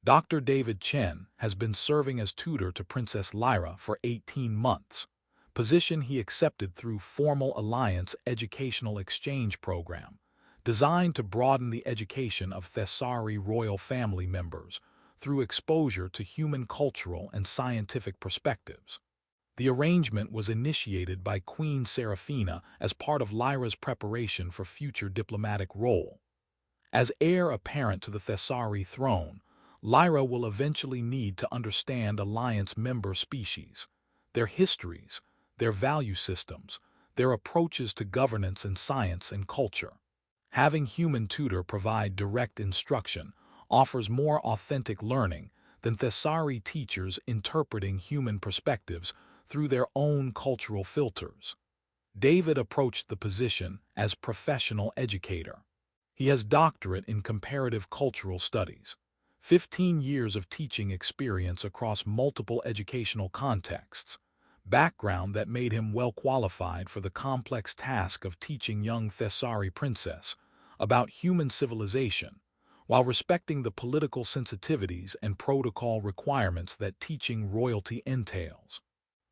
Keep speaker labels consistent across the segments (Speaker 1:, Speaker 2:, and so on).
Speaker 1: Dr. David Chen has been serving as tutor to Princess Lyra for 18 months, position he accepted through Formal Alliance Educational Exchange Program, designed to broaden the education of Thessari royal family members through exposure to human cultural and scientific perspectives. The arrangement was initiated by Queen Seraphina as part of Lyra's preparation for future diplomatic role. As heir apparent to the Thessari throne, Lyra will eventually need to understand Alliance member species, their histories, their value systems, their approaches to governance and science and culture. Having human tutor provide direct instruction offers more authentic learning than Thessari teachers interpreting human perspectives through their own cultural filters. David approached the position as professional educator. He has doctorate in comparative cultural studies, 15 years of teaching experience across multiple educational contexts, background that made him well qualified for the complex task of teaching young Thessari princess about human civilization, while respecting the political sensitivities and protocol requirements that teaching royalty entails.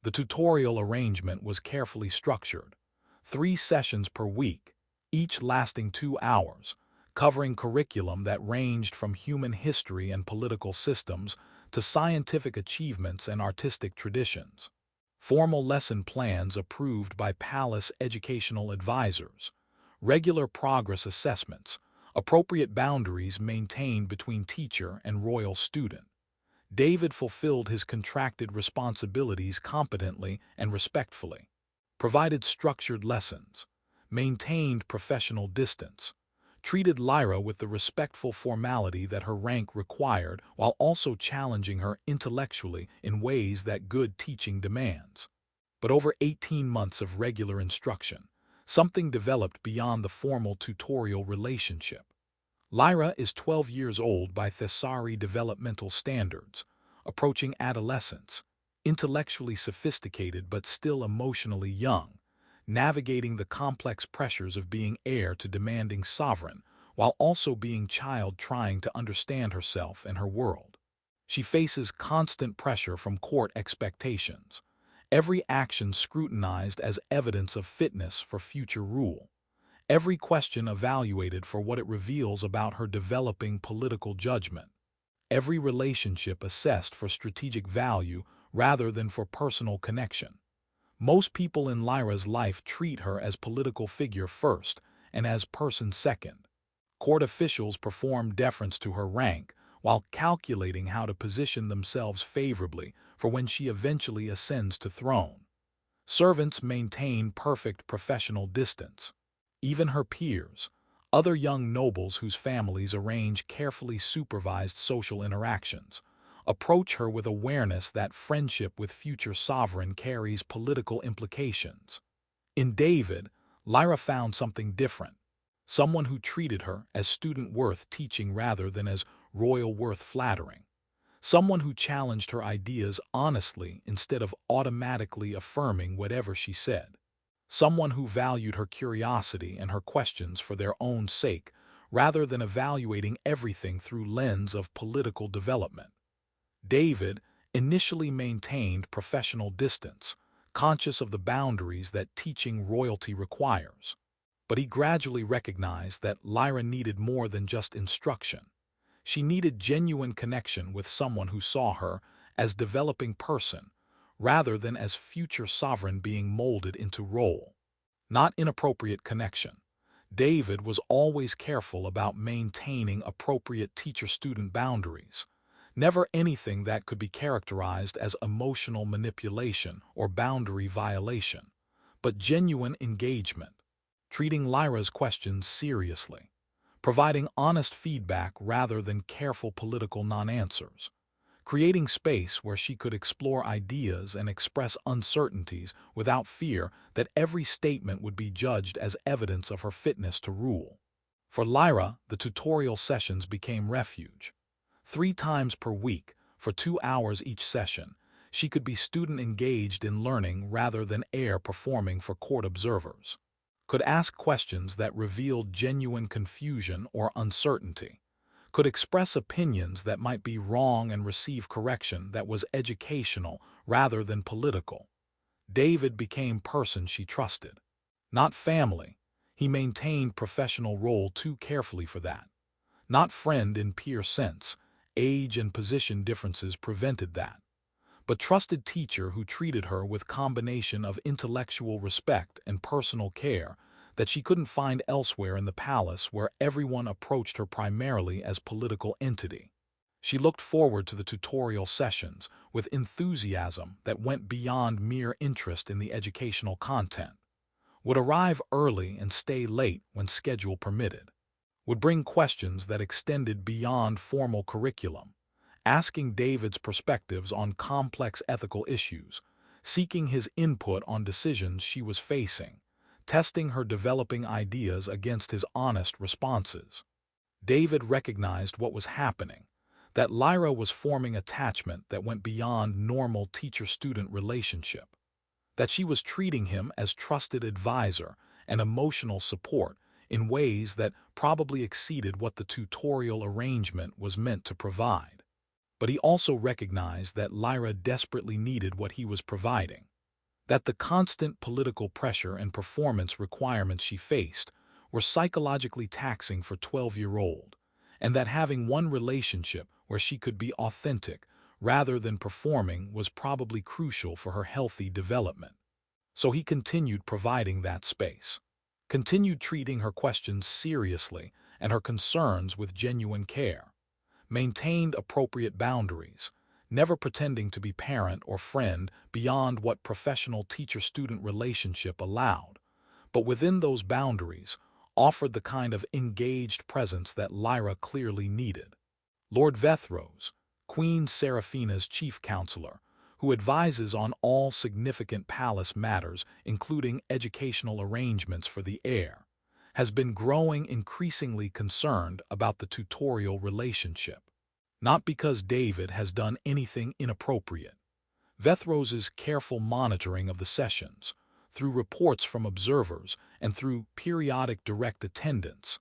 Speaker 1: The tutorial arrangement was carefully structured, 3 sessions per week, each lasting 2 hours, covering curriculum that ranged from human history and political systems to scientific achievements and artistic traditions. Formal lesson plans approved by palace educational advisors, regular progress assessments, appropriate boundaries maintained between teacher and royal student. David fulfilled his contracted responsibilities competently and respectfully, provided structured lessons, maintained professional distance, treated Lyra with the respectful formality that her rank required while also challenging her intellectually in ways that good teaching demands. But over 18 months of regular instruction, something developed beyond the formal tutorial relationship. Lyra is 12 years old by Thessari developmental standards, approaching adolescence, intellectually sophisticated but still emotionally young, navigating the complex pressures of being heir to demanding sovereign, while also being child trying to understand herself and her world. She faces constant pressure from court expectations, every action scrutinized as evidence of fitness for future rule, every question evaluated for what it reveals about her developing political judgment, every relationship assessed for strategic value rather than for personal connection. Most people in Lyra's life treat her as political figure first and as person second. Court officials perform deference to her rank while calculating how to position themselves favorably for when she eventually ascends to throne. Servants maintain perfect professional distance. Even her peers, other young nobles whose families arrange carefully supervised social interactions, approach her with awareness that friendship with future sovereign carries political implications. In David, Lyra found something different, someone who treated her as student worth teaching rather than as royal worth flattering, someone who challenged her ideas honestly instead of automatically affirming whatever she said, someone who valued her curiosity and her questions for their own sake rather than evaluating everything through lens of political development. David initially maintained professional distance, conscious of the boundaries that teaching royalty requires. But he gradually recognized that Lyra needed more than just instruction. She needed genuine connection with someone who saw her as developing person, rather than as future sovereign being molded into role. Not inappropriate connection. David was always careful about maintaining appropriate teacher-student boundaries. Never anything that could be characterized as emotional manipulation or boundary violation, but genuine engagement, treating Lyra's questions seriously, providing honest feedback rather than careful political non-answers, creating space where she could explore ideas and express uncertainties without fear that every statement would be judged as evidence of her fitness to rule. For Lyra, the tutorial sessions became refuge. 3 times per week, for 2 hours each session, she could be student engaged in learning rather than heir performing for court observers. Could ask questions that revealed genuine confusion or uncertainty. could express opinions that might be wrong and receive correction that was educational rather than political. David became person she trusted. Not family. He maintained professional role too carefully for that. Not friend in peer sense. Age and position differences prevented that. But trusted teacher who treated her with combination of intellectual respect and personal care that she couldn't find elsewhere in the palace where everyone approached her primarily as political entity. She looked forward to the tutorial sessions with enthusiasm that went beyond mere interest in the educational content, would arrive early and stay late when schedule permitted, would bring questions that extended beyond formal curriculum, asking David's perspectives on complex ethical issues, seeking his input on decisions she was facing, testing her developing ideas against his honest responses. David recognized what was happening, that Lyra was forming attachment that went beyond normal teacher-student relationship, that she was treating him as trusted advisor and emotional support in ways that probably exceeded what the tutorial arrangement was meant to provide. But he also recognized that Lyra desperately needed what he was providing, that the constant political pressure and performance requirements she faced were psychologically taxing for 12-year-old, and that having one relationship where she could be authentic rather than performing was probably crucial for her healthy development. So he continued providing that space, continued treating her questions seriously and her concerns with genuine care, maintained appropriate boundaries, never pretending to be parent or friend beyond what professional teacher-student relationship allowed, but within those boundaries offered the kind of engaged presence that Lyra clearly needed. Lord Vethros, Queen Seraphina's chief counselor, who advises on all significant palace matters including educational arrangements for the heir, has been growing increasingly concerned about the tutorial relationship. Not because David has done anything inappropriate. Vethros's careful monitoring of the sessions, through reports from observers and through periodic direct attendance,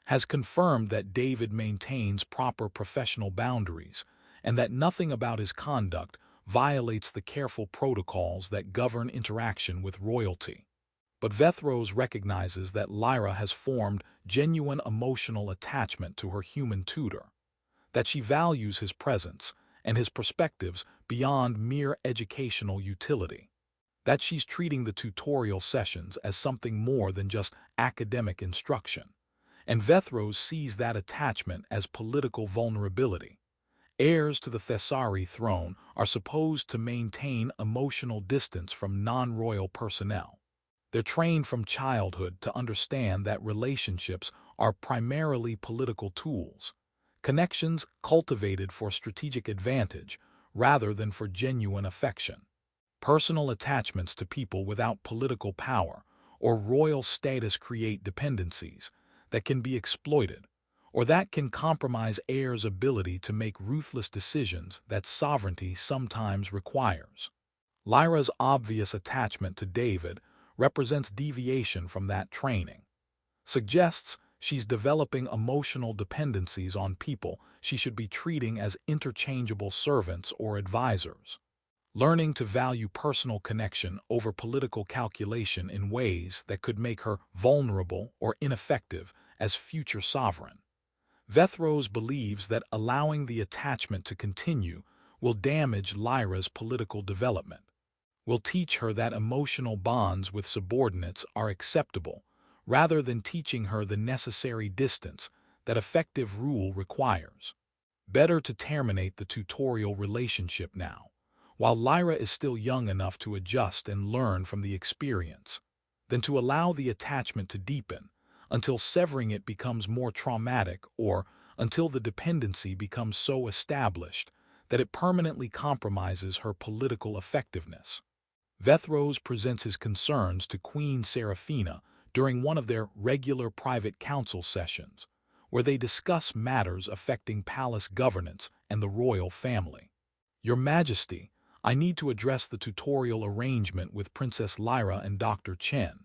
Speaker 1: has confirmed that David maintains proper professional boundaries and that nothing about his conduct violates the careful protocols that govern interaction with royalty. But Vethros recognizes that Lyra has formed genuine emotional attachment to her human tutor, that she values his presence and his perspectives beyond mere educational utility, that she's treating the tutorial sessions as something more than just academic instruction, and Vethros sees that attachment as political vulnerability. Heirs to the Thessari throne are supposed to maintain emotional distance from non-royal personnel. They're trained from childhood to understand that relationships are primarily political tools, connections cultivated for strategic advantage rather than for genuine affection. Personal attachments to people without political power or royal status create dependencies that can be exploited, or that can compromise heirs' ability to make ruthless decisions that sovereignty sometimes requires. Lyra's obvious attachment to David represents deviation from that training, suggests she's developing emotional dependencies on people she should be treating as interchangeable servants or advisors, learning to value personal connection over political calculation in ways that could make her vulnerable or ineffective as future sovereign. Vethros believes that allowing the attachment to continue will damage Lyra's political development, will teach her that emotional bonds with subordinates are acceptable, rather than teaching her the necessary distance that effective rule requires. Better to terminate the tutorial relationship now, while Lyra is still young enough to adjust and learn from the experience, than to allow the attachment to deepen until severing it becomes more traumatic or until the dependency becomes so established that it permanently compromises her political effectiveness. Vethros presents his concerns to Queen Seraphina during one of their regular private council sessions, where they discuss matters affecting palace governance and the royal family. Your Majesty, I need to address the tutorial arrangement with Princess Lyra and Dr. Chen.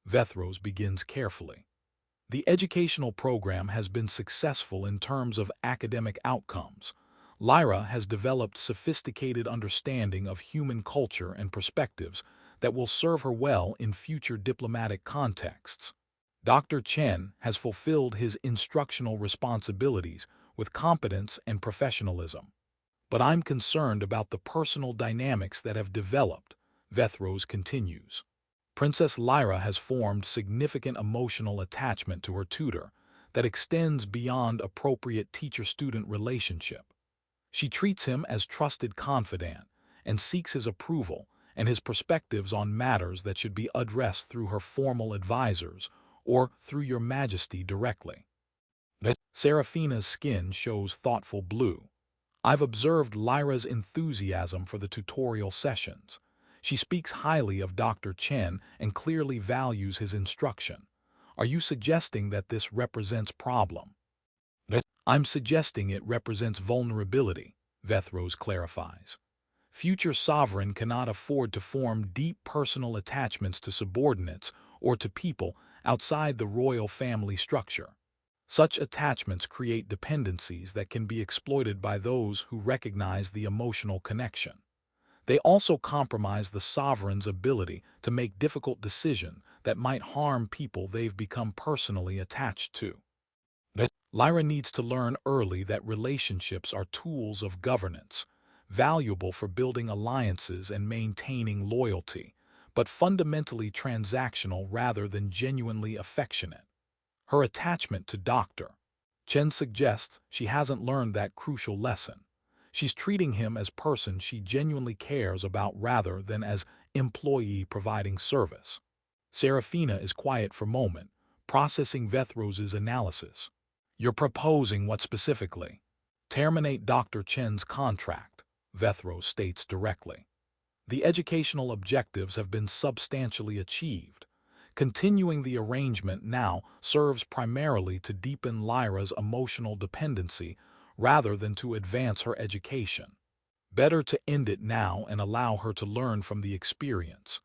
Speaker 1: Vethros begins carefully. The educational program has been successful in terms of academic outcomes. Lyra has developed sophisticated understanding of human culture and perspectives that will serve her well in future diplomatic contexts. Dr. Chen has fulfilled his instructional responsibilities with competence and professionalism. But I'm concerned about the personal dynamics that have developed, Vethros continues. Princess Lyra has formed significant emotional attachment to her tutor that extends beyond appropriate teacher-student relationship. She treats him as trusted confidant and seeks his approval and his perspectives on matters that should be addressed through her formal advisors or through your majesty directly. Seraphina's skin shows thoughtful blue. I've observed Lyra's enthusiasm for the tutorial sessions. She speaks highly of Dr. Chen and clearly values his instruction. Are you suggesting that this represents problem? I'm suggesting it represents vulnerability, Vethros clarifies. Future sovereign cannot afford to form deep personal attachments to subordinates or to people outside the royal family structure. Such attachments create dependencies that can be exploited by those who recognize the emotional connection. They also compromise the sovereign's ability to make difficult decisions that might harm people they've become personally attached to. Lyra needs to learn early that relationships are tools of governance, valuable for building alliances and maintaining loyalty, but fundamentally transactional rather than genuinely affectionate. Her attachment to Dr. Chen suggests she hasn't learned that crucial lesson. She's treating him as person she genuinely cares about rather than as employee providing service. Seraphina is quiet for a moment, processing Vethros's analysis. You're proposing what specifically? Terminate Dr. Chen's contract, Vethros states directly. The educational objectives have been substantially achieved. Continuing the arrangement now serves primarily to deepen Lyra's emotional dependency rather than to advance her education. Better to end it now and allow her to learn from the experience,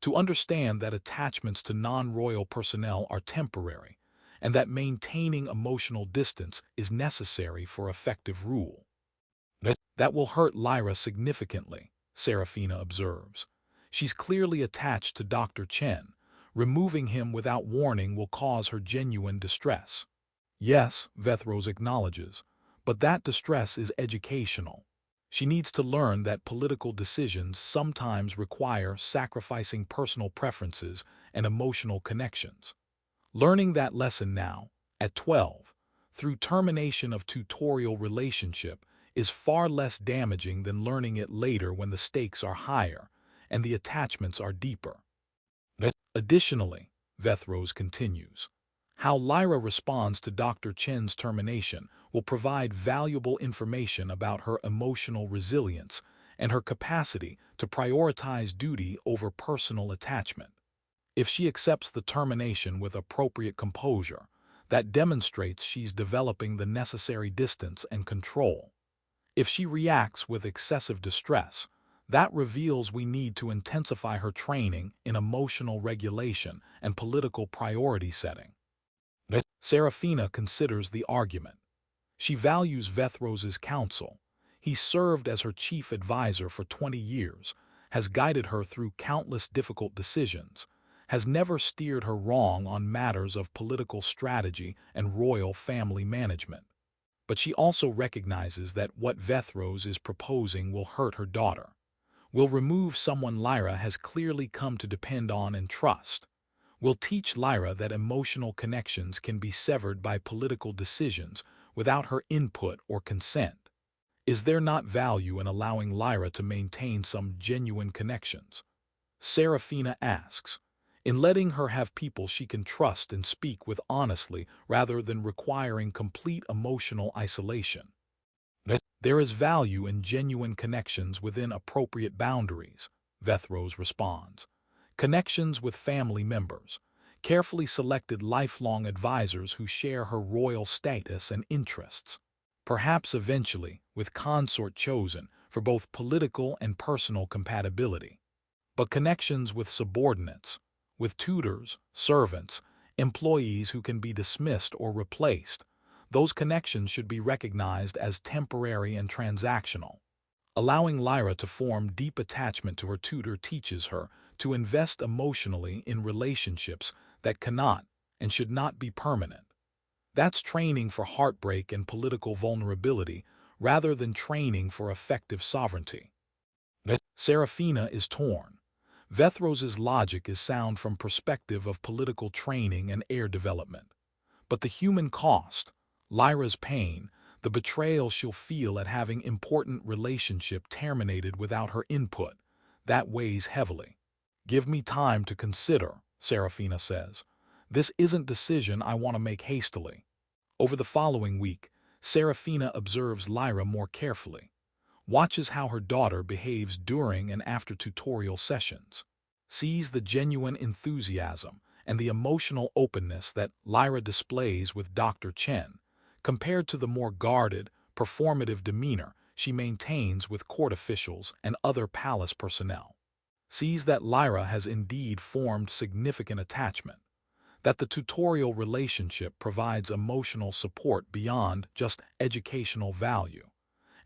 Speaker 1: to understand that attachments to non-royal personnel are temporary, and that maintaining emotional distance is necessary for effective rule. That will hurt Lyra significantly, Seraphina observes. She's clearly attached to Dr. Chen. Removing him without warning will cause her genuine distress. Yes, Vethros acknowledges, but that distress is educational. She needs to learn that political decisions sometimes require sacrificing personal preferences and emotional connections. Learning that lesson now, at 12, through termination of tutorial relationship is far less damaging than learning it later when the stakes are higher and the attachments are deeper. Additionally, Vethros continues, how Lyra responds to Dr. Chen's termination will provide valuable information about her emotional resilience and her capacity to prioritize duty over personal attachment. If she accepts the termination with appropriate composure, that demonstrates she's developing the necessary distance and control. If she reacts with excessive distress, that reveals we need to intensify her training in emotional regulation and political priority setting. Seraphina considers the argument. She values Vethros's counsel. He served as her chief advisor for 20 years, has guided her through countless difficult decisions, has never steered her wrong on matters of political strategy and royal family management. But she also recognizes that what Vethros is proposing will hurt her daughter, will remove someone Lyra has clearly come to depend on and trust, will teach Lyra that emotional connections can be severed by political decisions without her input or consent. Is there not value in allowing Lyra to maintain some genuine connections? Seraphina asks, in letting her have people she can trust and speak with honestly rather than requiring complete emotional isolation. There is value in genuine connections within appropriate boundaries, Vethros responds. Connections with family members, carefully selected lifelong advisors who share her royal status and interests. Perhaps eventually, with consort chosen for both political and personal compatibility. But connections with subordinates, with tutors, servants, employees who can be dismissed or replaced. Those connections should be recognized as temporary and transactional. Allowing Lyra to form deep attachment to her tutor teaches her to invest emotionally in relationships that cannot and should not be permanent. That's training for heartbreak and political vulnerability rather than training for effective sovereignty. Seraphina is torn. Vethros's logic is sound from perspective of political training and heir development. But the human cost, Lyra's pain, the betrayal she'll feel at having important relationship terminated without her input, that weighs heavily. "Give me time to consider," Seraphina says. "This isn't decision I want to make hastily." Over the following week, Seraphina observes Lyra more carefully, watches how her daughter behaves during and after tutorial sessions, sees the genuine enthusiasm and the emotional openness that Lyra displays with Dr. Chen, compared to the more guarded, performative demeanor she maintains with court officials and other palace personnel. Sees that Lyra has indeed formed significant attachment, that the tutorial relationship provides emotional support beyond just educational value.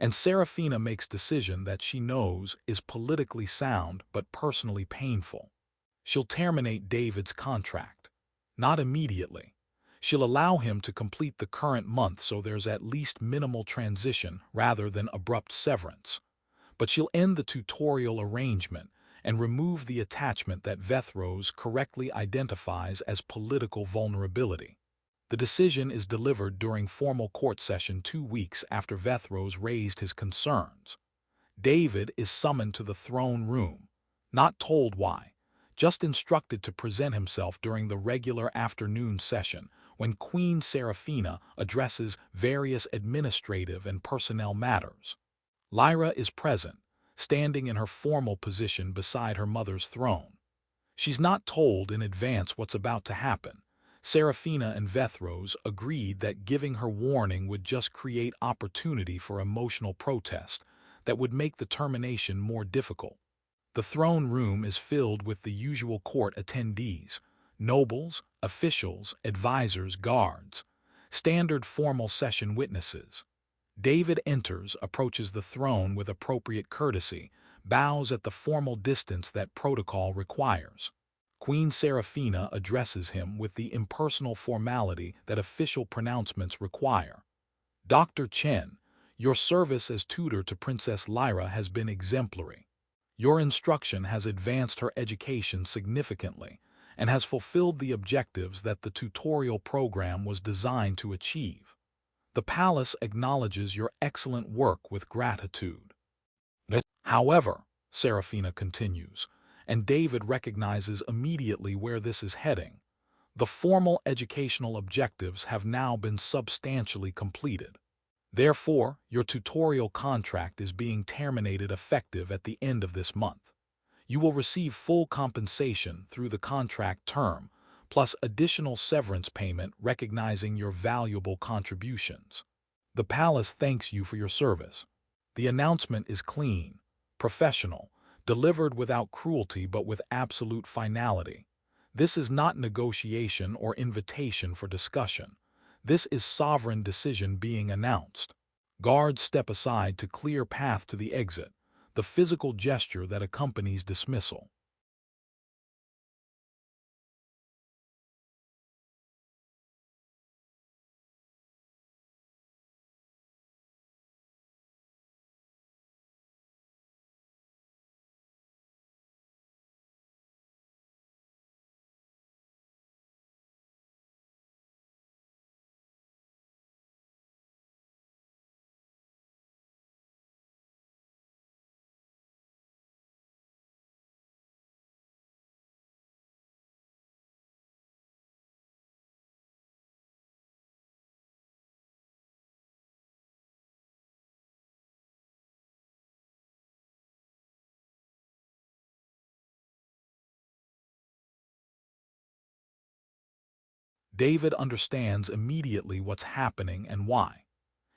Speaker 1: And Seraphina makes decision that she knows is politically sound but personally painful. She'll terminate David's contract. Not immediately. She'll allow him to complete the current month so there's at least minimal transition rather than abrupt severance. But she'll end the tutorial arrangement and remove the attachment that Vethros correctly identifies as political vulnerability. The decision is delivered during formal court session 2 weeks after Vethros raised his concerns. David is summoned to the throne room, not told why, just instructed to present himself during the regular afternoon session when Queen Seraphina addresses various administrative and personnel matters. Lyra is present, standing in her formal position beside her mother's throne. She's not told in advance what's about to happen. Seraphina and Vethros agreed that giving her warning would just create opportunity for emotional protest that would make the termination more difficult. The throne room is filled with the usual court attendees, nobles, officials, advisors, guards, standard formal session witnesses. David enters, approaches the throne with appropriate courtesy, bows at the formal distance that protocol requires. Queen Seraphina addresses him with the impersonal formality that official pronouncements require. "Dr. Chen, your service as tutor to Princess Lyra has been exemplary. Your instruction has advanced her education significantly and has fulfilled the objectives that the tutorial program was designed to achieve. The palace acknowledges your excellent work with gratitude." However, Seraphina continues, and David recognizes immediately where this is heading, the formal educational objectives have now been substantially completed. Therefore, your tutorial contract is being terminated effective at the end of this month. You will receive full compensation through the contract term, plus additional severance payment recognizing your valuable contributions. The palace thanks you for your service. The announcement is clean, professional, delivered without cruelty but with absolute finality. This is not negotiation or invitation for discussion. This is sovereign decision being announced. Guards step aside to clear path to the exit, the physical gesture that accompanies dismissal. David understands immediately what's happening and why.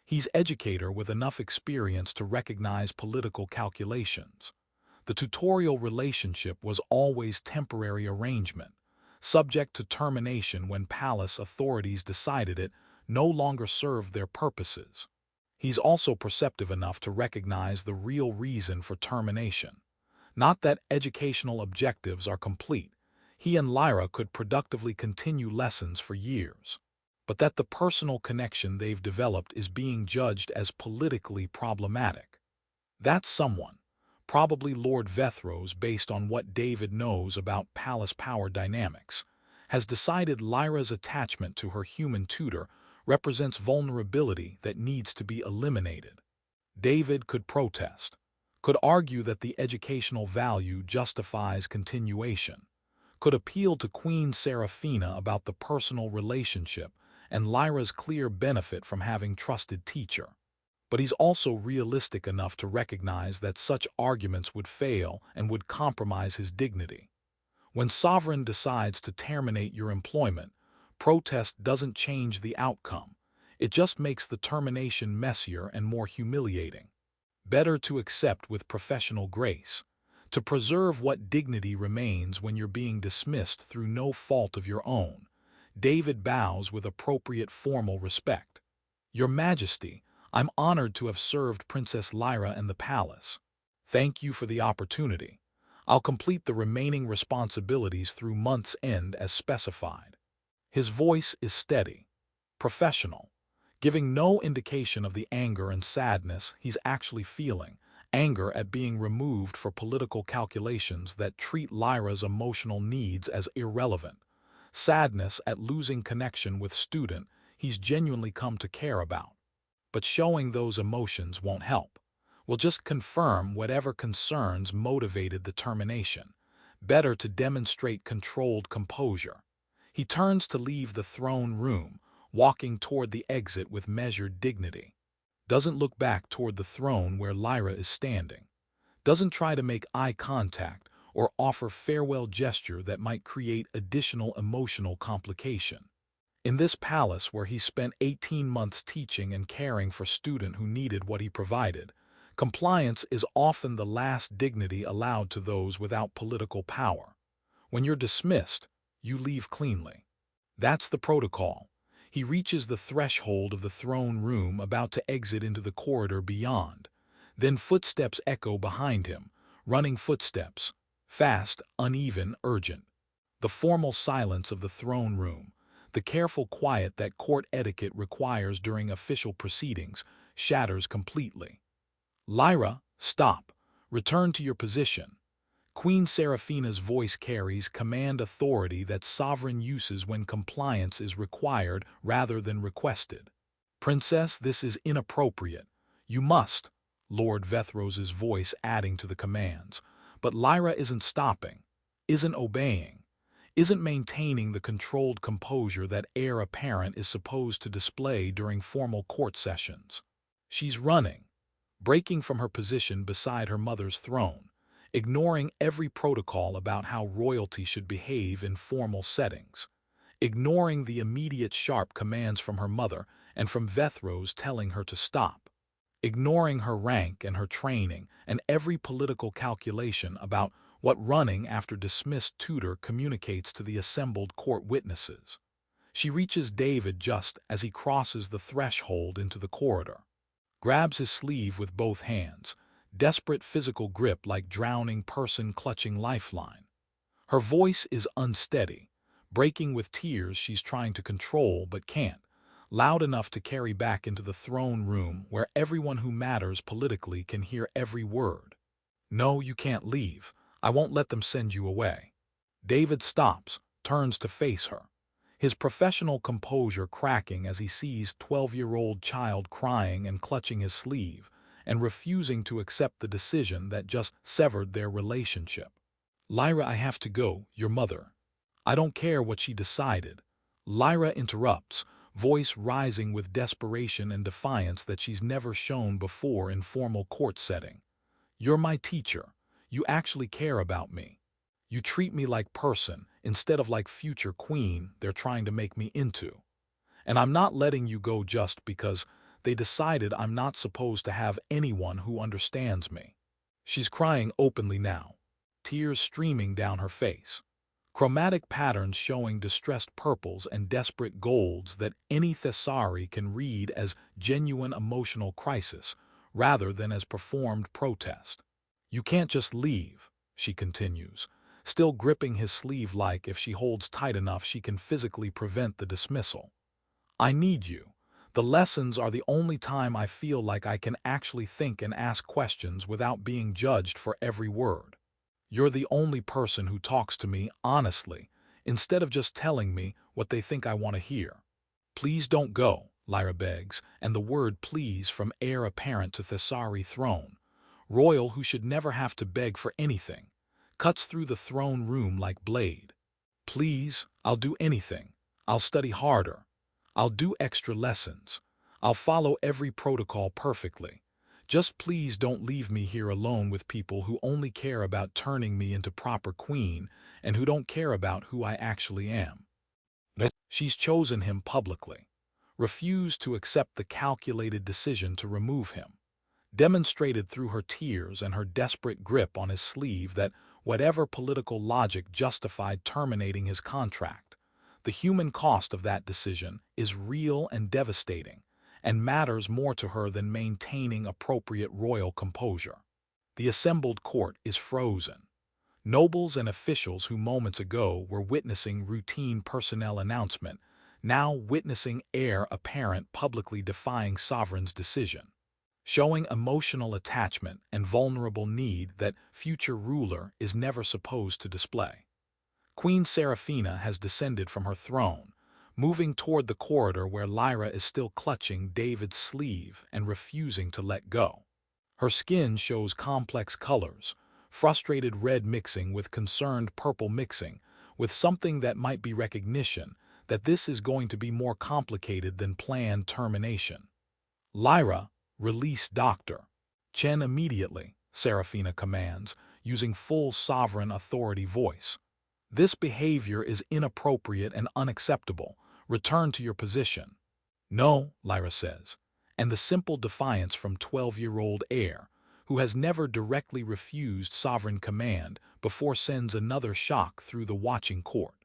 Speaker 1: He's an educator with enough experience to recognize political calculations. The tutorial relationship was always temporary arrangement, subject to termination when palace authorities decided it no longer served their purposes. He's also perceptive enough to recognize the real reason for termination. Not that educational objectives are complete. He and Lyra could productively continue lessons for years. But that the personal connection they've developed is being judged as politically problematic. That's someone, probably Lord Vethros, based on what David knows about palace power dynamics, has decided Lyra's attachment to her human tutor represents vulnerability that needs to be eliminated. David could protest, could argue that the educational value justifies continuation, could appeal to Queen Seraphina about the personal relationship and Lyra's clear benefit from having trusted teacher. But he's also realistic enough to recognize that such arguments would fail and would compromise his dignity. When sovereign decides to terminate your employment, protest doesn't change the outcome. It just makes the termination messier and more humiliating. Better to accept with professional grace, to preserve what dignity remains when you're being dismissed through no fault of your own. David bows with appropriate formal respect. Your Majesty, I'm honored to have served Princess Lyra and the palace. Thank you for the opportunity. I'll complete the remaining responsibilities through month's end as specified. His voice is steady, professional, giving no indication of the anger and sadness he's actually feeling, anger at being removed for political calculations that treat Lyra's emotional needs as irrelevant, sadness at losing connection with student he's genuinely come to care about. But showing those emotions won't help. Will just confirm whatever concerns motivated the termination. Better to demonstrate controlled composure. He turns to leave the throne room, walking toward the exit with measured dignity. Doesn't look back toward the throne where Lyra is standing. Doesn't try to make eye contact or offer farewell gesture that might create additional emotional complication. In this palace where he spent 18 months teaching and caring for student who needed what he provided, compliance is often the last dignity allowed to those without political power. When you're dismissed, you leave cleanly. That's the protocol. He reaches the threshold of the throne room, about to exit into the corridor beyond. Then footsteps echo behind him, running footsteps, fast, uneven, urgent. The formal silence of the throne room, the careful quiet that court etiquette requires during official proceedings, shatters completely. Lyra, stop. Return to your position. Queen Seraphina's voice carries command authority that sovereign uses when compliance is required rather than requested. Princess, this is inappropriate. You must. Lord Vethros's voice adding to the commands. But Lyra isn't stopping, isn't obeying, isn't maintaining the controlled composure that heir apparent is supposed to display during formal court sessions. She's running, breaking from her position beside her mother's throne, ignoring every protocol about how royalty should behave in formal settings, ignoring the immediate sharp commands from her mother and from Vethros telling her to stop, ignoring her rank and her training and every political calculation about what running after dismissed tutor communicates to the assembled court witnesses. She reaches David just as he crosses the threshold into the corridor, grabs his sleeve with both hands, desperate physical grip like drowning person clutching lifeline. Her voice is unsteady, breaking with tears she's trying to control but can't, loud enough to carry back into the throne room where everyone who matters politically can hear every word. No, you can't leave. I won't let them send you away. David stops, turns to face her, his professional composure cracking as he sees 12-year-old child crying and clutching his sleeve and refusing to accept the decision that just severed their relationship. Lyra, I have to go, your mother. I don't care what she decided. Lyra interrupts, voice rising with desperation and defiance that she's never shown before in formal court setting. You're my teacher. You actually care about me. You treat me like person instead of like future queen they're trying to make me into. And I'm not letting you go just because they decided I'm not supposed to have anyone who understands me. She's crying openly now, tears streaming down her face. chromatic patterns showing distressed purples and desperate golds that any Thessari can read as genuine emotional crisis rather than as performed protest. "You can't just leave," she continues, still gripping his sleeve like if she holds tight enough she can physically prevent the dismissal. "I need you. The lessons are the only time I feel like I can actually think and ask questions without being judged for every word. You're the only person who talks to me honestly, instead of just telling me what they think I want to hear." "Please don't go," Lyra begs, and the word please from heir apparent to Thessari throne, royal who should never have to beg for anything, cuts through the throne room like blade. "Please, I'll do anything. I'll study harder. I'll do extra lessons. I'll follow every protocol perfectly. Just please don't leave me here alone with people who only care about turning me into proper queen and who don't care about who I actually am." She's chosen him publicly, refused to accept the calculated decision to remove him, demonstrated through her tears and her desperate grip on his sleeve that whatever political logic justified terminating his contract, the human cost of that decision is real and devastating, and matters more to her than maintaining appropriate royal composure. The assembled court is frozen. Nobles and officials who moments ago were witnessing routine personnel announcement, now witnessing heir apparent publicly defying sovereign's decision, showing emotional attachment and vulnerable need that future ruler is never supposed to display. Queen Seraphina has descended from her throne, moving toward the corridor where Lyra is still clutching David's sleeve and refusing to let go. Her skin shows complex colors, frustrated red mixing with concerned purple mixing, with something that might be recognition that this is going to be more complicated than planned termination. "Lyra, release Doctor Chen immediately," Seraphina commands, using full sovereign authority voice. "This behavior is inappropriate and unacceptable. Return to your position." "No," Lyra says, and the simple defiance from 12-year-old heir, who has never directly refused sovereign command before sends another shock through the watching court.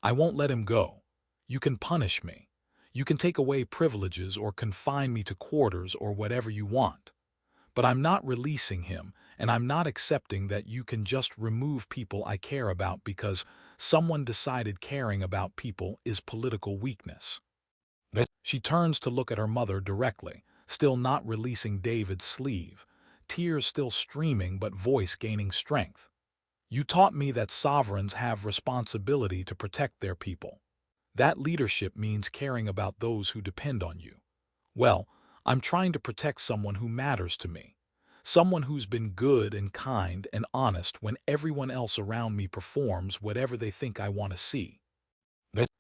Speaker 1: "I won't let him go. You can punish me. You can take away privileges or confine me to quarters or whatever you want. But I'm not releasing him, and I'm not accepting that you can just remove people I care about because someone decided caring about people is political weakness." She turns to look at her mother directly, still not releasing David's sleeve, tears still streaming but voice gaining strength. "You taught me that sovereigns have responsibility to protect their people. That leadership means caring about those who depend on you. Well, I'm trying to protect someone who matters to me, someone who's been good and kind and honest when everyone else around me performs whatever they think I want to see."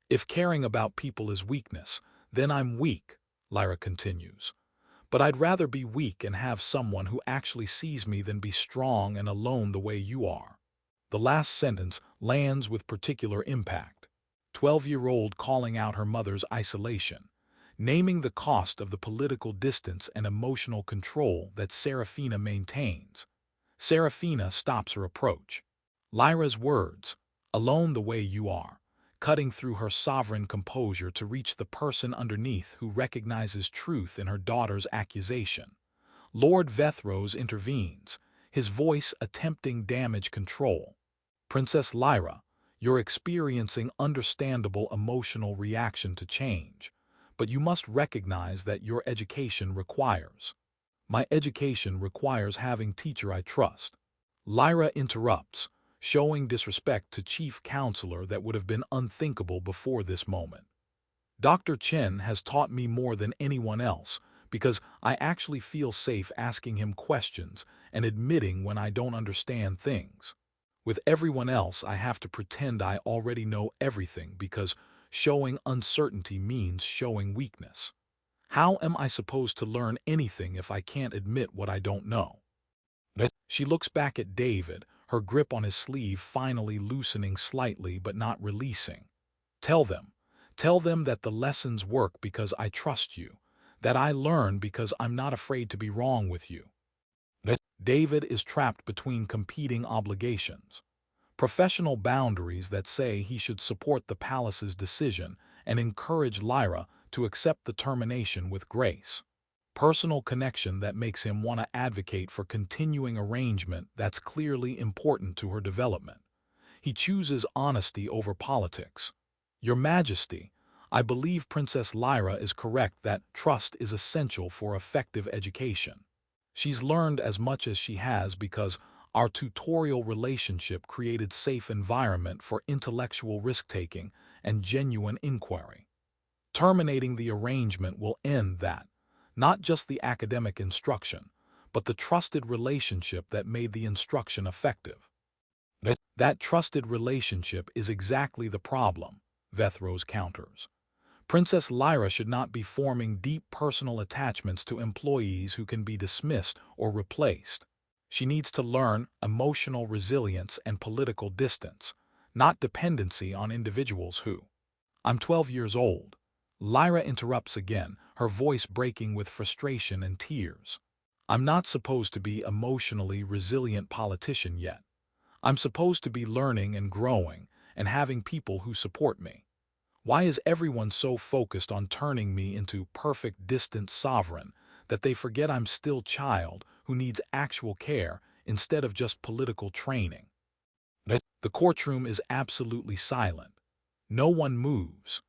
Speaker 1: "If caring about people is weakness, then I'm weak," Lyra continues. "But I'd rather be weak and have someone who actually sees me than be strong and alone the way you are." The last sentence lands with particular impact. 12-year-old calling out her mother's isolation, naming the cost of the political distance and emotional control that Seraphina maintains. Seraphina stops her approach. Lyra's words, "alone the way you are," cutting through her sovereign composure to reach the person underneath who recognizes truth in her daughter's accusation. Lord Vethros intervenes, his voice attempting damage control. "Princess Lyra, you're experiencing understandable emotional reaction to change, but you must recognize that your education requires." "My education requires having teacher I trust." Lyra interrupts, showing disrespect to chief counselor that would have been unthinkable before this moment. "Dr. Chen has taught me more than anyone else because I actually feel safe asking him questions and admitting when I don't understand things. With everyone else, I have to pretend I already know everything because showing uncertainty means showing weakness. How am I supposed to learn anything if I can't admit what I don't know?" She looks back at David, her grip on his sleeve finally loosening slightly but not releasing. Tell them that the lessons work because I trust you, that I learn because I'm not afraid to be wrong with you." David is trapped between competing obligations. Professional boundaries that say he should support the palace's decision and encourage Lyra to accept the termination with grace. Personal connection that makes him want to advocate for continuing arrangement that's clearly important to her development. He chooses honesty over politics. Your Majesty, I believe Princess Lyra is correct that trust is essential for effective education. She's learned as much as she has because our tutorial relationship created safe environment for intellectual risk-taking and genuine inquiry. Terminating the arrangement will end that, not just the academic instruction, but the trusted relationship that made the instruction effective. That trusted relationship is exactly the problem, Vethros counters. Princess Lyra should not be forming deep personal attachments to employees who can be dismissed or replaced. She needs to learn emotional resilience and political distance, not dependency on individuals who. I'm 12 years old. Lyra interrupts again, her voice breaking with frustration and tears. I'm not supposed to be emotionally resilient politician yet. I'm supposed to be learning and growing and having people who support me. Why is everyone so focused on turning me into perfect distant sovereign that they forget I'm still child who needs actual care instead of just political training? The courtroom is absolutely silent. No one moves.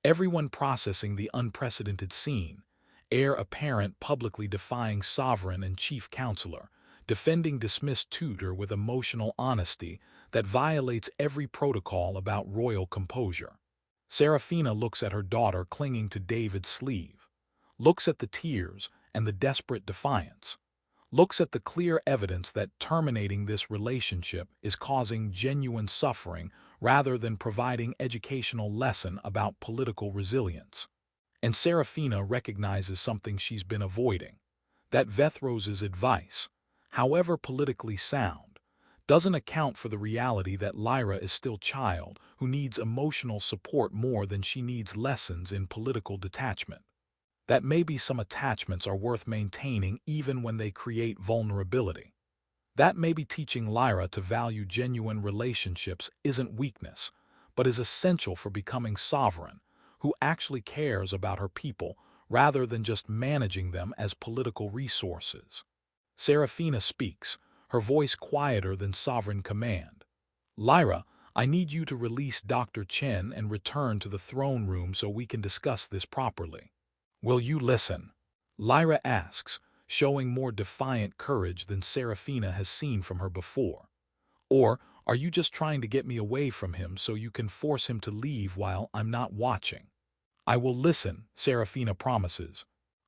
Speaker 1: Everyone processing the unprecedented scene, heir apparent publicly defying sovereign and chief counselor, defending dismissed tutor with emotional honesty that violates every protocol about royal composure. Seraphina looks at her daughter clinging to David's sleeve, looks at the tears and the desperate defiance, looks at the clear evidence that terminating this relationship is causing genuine suffering rather than providing educational lesson about political resilience. And Seraphina recognizes something she's been avoiding, that Vethros's advice, however politically sound, doesn't account for the reality that Lyra is still child who needs emotional support more than she needs lessons in political detachment. That maybe some attachments are worth maintaining even when they create vulnerability. That maybe teaching Lyra to value genuine relationships isn't weakness, but is essential for becoming sovereign, who actually cares about her people rather than just managing them as political resources. Seraphina speaks, her voice quieter than sovereign command. Lyra, I need you to release Dr. Chen and return to the throne room so we can discuss this properly. Will you listen? Lyra asks, showing more defiant courage than Seraphina has seen from her before. Or are you just trying to get me away from him so you can force him to leave while I'm not watching? I will listen, Seraphina promises.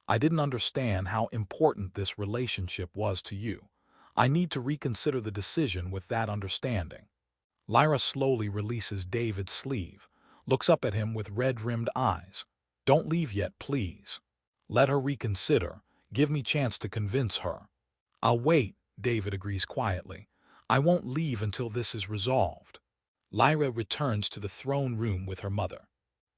Speaker 1: I didn't understand how important this relationship was to you. I need to reconsider the decision with that understanding. Lyra slowly releases David's sleeve, looks up at him with red-rimmed eyes. Don't leave yet, please. Let her reconsider. Give me chance to convince her. I'll wait, David agrees quietly. I won't leave until this is resolved. Lyra returns to the throne room with her mother.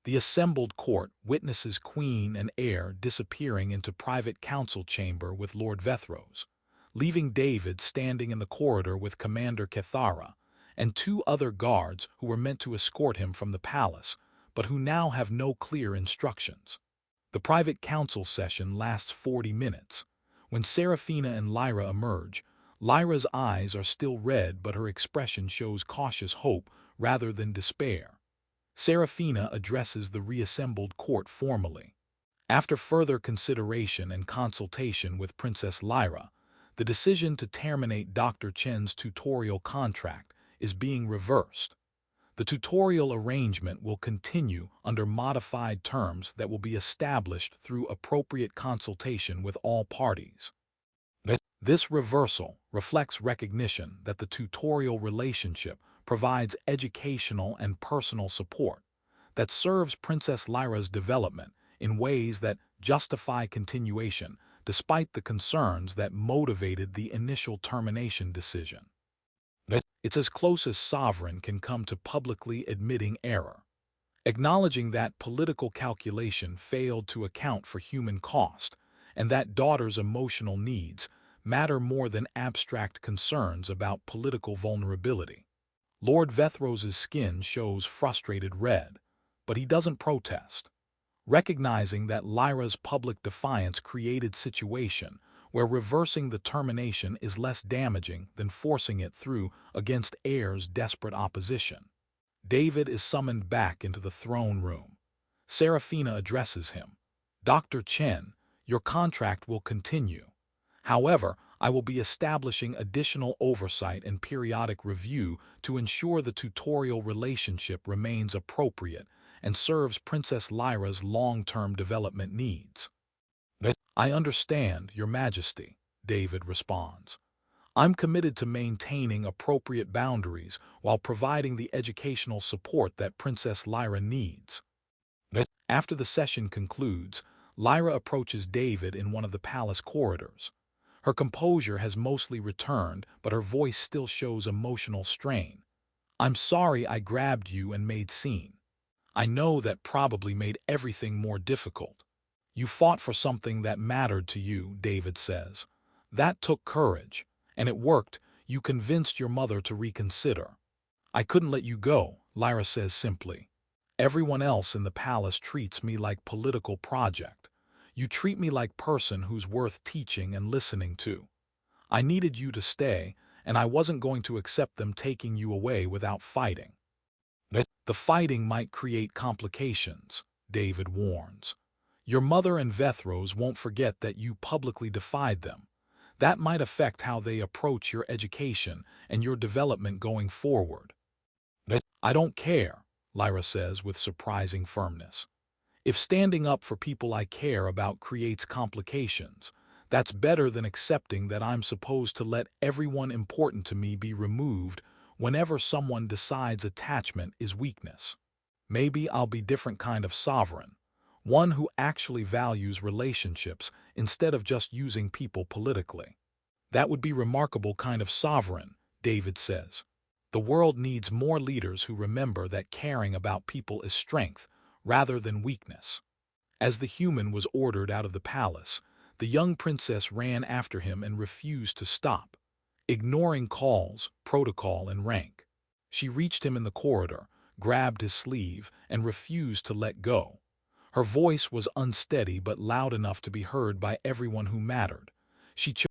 Speaker 1: The assembled court witnesses Queen and heir disappearing into private council chamber with Lord Vethros, leaving David standing in the corridor with Commander Thessari and two other guards who were meant to escort him from the palace, but who now have no clear instructions. The private council session lasts 40 minutes. When Seraphina and Lyra emerge, Lyra's eyes are still red, but her expression shows cautious hope rather than despair. Seraphina addresses the reassembled court formally. After further consideration and consultation with Princess Lyra, the decision to terminate Dr. Chen's tutorial contract is being reversed. The tutorial arrangement will continue under modified terms that will be established through appropriate consultation with all parties. This reversal reflects recognition that the tutorial relationship provides educational and personal support that serves Princess Lyra's development in ways that justify continuation despite the concerns that motivated the initial termination decision. It's as close as sovereign can come to publicly admitting error, acknowledging that political calculation failed to account for human cost and that daughter's emotional needs matter more than abstract concerns about political vulnerability. Lord Vethros's skin shows frustrated red, but he doesn't protest, recognizing that Lyra's public defiance created situation where reversing the termination is less damaging than forcing it through against Heirs' desperate opposition. David is summoned back into the throne room. Seraphina addresses him. Dr. Chen, your contract will continue. However, I will be establishing additional oversight and periodic review to ensure the tutorial relationship remains appropriate and serves Princess Lyra's long-term development needs. I understand, Your Majesty, David responds. I'm committed to maintaining appropriate boundaries while providing the educational support that Princess Lyra needs. After the session concludes, Lyra approaches David in one of the palace corridors. Her composure has mostly returned, but her voice still shows emotional strain. I'm sorry I grabbed you and made scene. I know that probably made everything more difficult. You fought for something that mattered to you, David says. That took courage, and it worked. You convinced your mother to reconsider. I couldn't let you go, Lyra says simply. Everyone else in the palace treats me like political project. You treat me like person who's worth teaching and listening to. I needed you to stay, and I wasn't going to accept them taking you away without fighting. The fighting might create complications, David warns. Your mother and Vethros won't forget that you publicly defied them. That might affect how they approach your education and your development going forward. I don't care, Lyra says with surprising firmness. If standing up for people I care about creates complications, that's better than accepting that I'm supposed to let everyone important to me be removed whenever someone decides attachment is weakness. Maybe I'll be different kind of sovereign, one who actually values relationships instead of just using people politically. That would be remarkable kind of sovereign, David says. The world needs more leaders who remember that caring about people is strength rather than weakness. As the human was ordered out of the palace, the young princess ran after him and refused to stop, ignoring calls, protocol, and rank. She reached him in the corridor, grabbed his sleeve, and refused to let go. Her voice was unsteady but loud enough to be heard by everyone who mattered. She chose